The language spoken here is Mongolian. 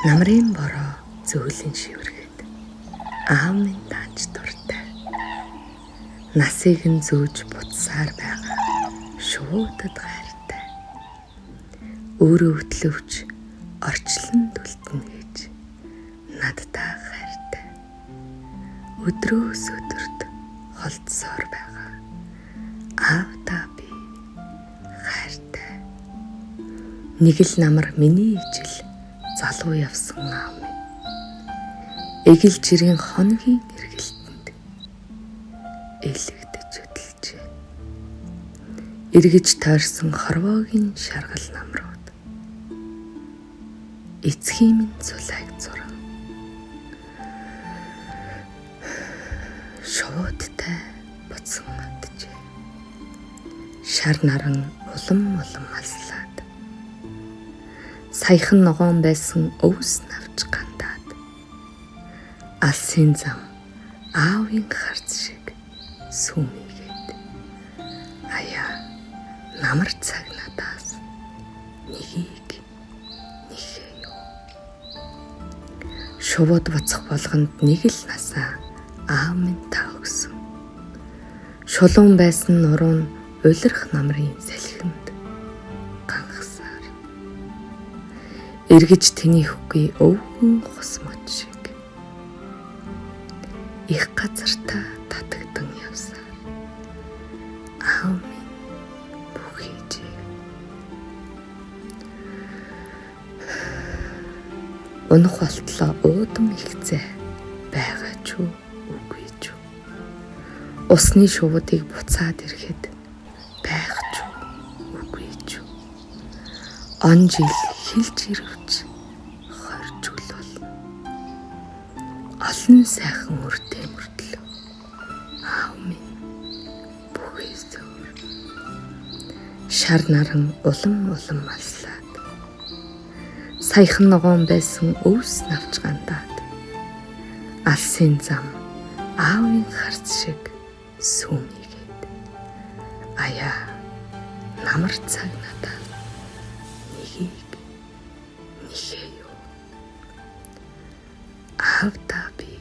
Намрын бороо зөөлөн шивэргээд аав минь тааж дуртай. Насыг нь зөөж буцсаар байгаа шуудад хайртай. Өөрөө хөтлөвч орчлон түлтэн гэж надтай хайртай. Өдрөөс өдөрт холдсоор байгаа аавдаа би хайртай. Нэг л намар миний ижил залуу явсан аав минь. Эгэл жирийн хоногийн эргэлтэнд элэгдэж хөдөлжээ. Эргэж тойрсон хорвоогийн шаргал намрууд эцгийн минь цулайг зуран шуудтай буцсан маджээ. Шар наран улам алслаад саяхан ногоон байсан өвс навч гандаад алсын зам аавын харц шиг сүмийгээд аяа намар цаг надаас нэгийг нэхээ юу. Шувууд буцах болгонд нэг л насаа аав минь та өгсөн. Шулуун байсан нуруу нь улирх намрын салхинд ганхсаар эргэж тэний хөхгүй өвгөн хос мод шиг их газартаа татагдан явсаар аав минь бүх хийжээ. Унах болтлоо уудам ихцээ байгаа ч үгүй ч. Усны шувуудыг буцаад ирэхэд байх ч үгүй ч. Он жил хилж ирвч хорж үлвэл олон сайхан үртэй мөртлөө аав минь бүхий зөөр. Шар наран улам алслаад саяхан ногоон байсан өвс навч гандаад алсын зам аавын харц шиг сүмийгээд аяа намар цаг надад нэгийг нэхээ юу. Аавдаа би